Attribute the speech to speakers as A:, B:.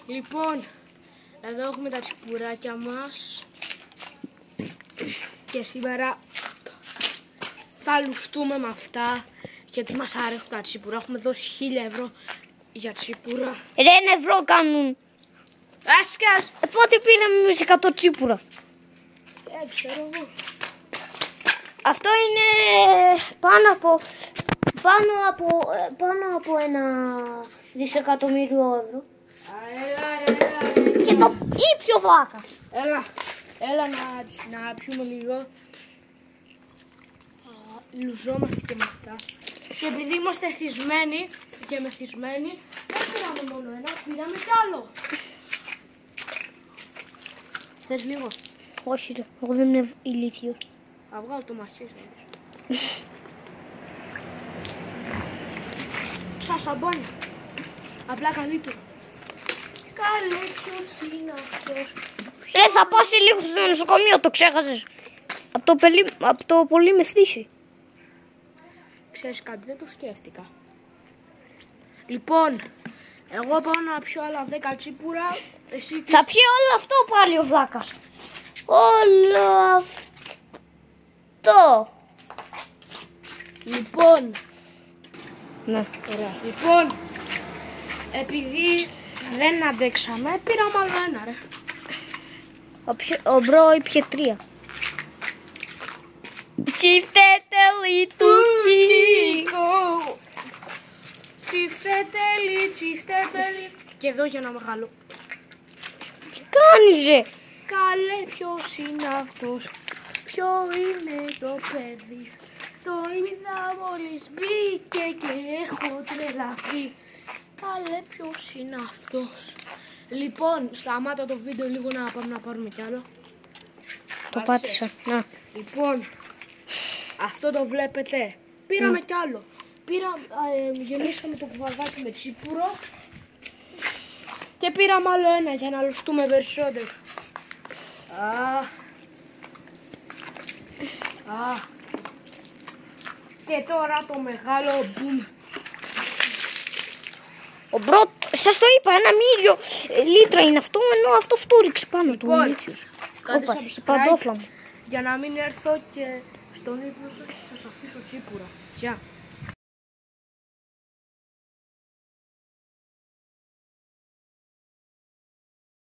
A: Λοιπόν, εδώ έχουμε τα τσιπουράκια μας και σήμερα θα λουστούμε με αυτά γιατί μας αρέσουν τα τσίπουρα. Έχουμε δώσει 1.000 ευρώ για τσίπουρα.
B: Ρε, 1 ευρώ κάνουν.
A: Άσκας!
B: Πότε πήραμε εμείς 100 τσίπουρα?
A: Ξέρω εγώ.
B: Αυτό είναι πάνω από 1 δισεκατομμύριο ευρώ.
A: Έλα.
B: Και το ήπιο βλάκα.
A: Έλα να πιούμε λίγο. Λουζόμαστε και με αυτά. Και επειδή είμαστε εθισμένοι και μεθυσμένοι, δεν πήραμε μόνο ένα, πήραμε κι άλλο. Θες λίγο?
B: Όχι ρε, εγώ δεν είμαι ηλίθιος.
A: Θα βγάλω το μαχαίρι. Σαν σαμπάνια. Απλά καλύτερο. Καλέ, ποιος είναι αυτός?
B: Ρε, θα πάω σε λίγο στο νοσοκομείο, το ξέχασες. Από το πολύ μεθύσει.
A: Ξέρεις κάτι, δεν το σκέφτηκα. Λοιπόν, εγώ πάω να πιω άλλα 10 τσίπουρα. Εσύ
B: θα πιει όλο αυτό πάλι ο βλάκας. Όλο αυτό.
A: Λοιπόν,
B: ναι,
A: ωραία. Λοιπόν, επειδή δεν αντέξαμε, πήραμε άλλο ένα, ρε.
B: Ο μπρο ήπιε 3. Τσιφτέτελι του Κίκο.
A: Τσιφτέτελι. Και εδώ για ένα μεγάλο.
B: Τι κάνεις ρε?
A: Καλέ, ποιος είναι αυτός? Ποιο είναι το παιδί? Το είδα μόλις μπήκε και έχω τρελαθεί. Καλέ, ποιος είναι αυτός? Λοιπόν, σταμάτα το βίντεο λίγο να πάμε να πάρουμε κι άλλο.
B: Το πάτησα, να.
A: Λοιπόν, αυτό το βλέπετε. Πήραμε κι άλλο. Γεμίσαμε το κουβαδάκι με τσίπουρο. Και πήραμε άλλο ένα για να λουστούμε περισσότερο. Και τώρα το μεγάλο μπουμ.
B: Ο μπρο, σας το είπα, 1 λίτρα είναι αυτό, ενώ αυτό φτούριξε πάνω του.
A: Κάντε
B: Όπα,
A: subscribe
B: παντόφλα μου.
A: για να μην έρθω και στον ύπνο σας, θα σας αφήσω τσίπουρα. Γεια.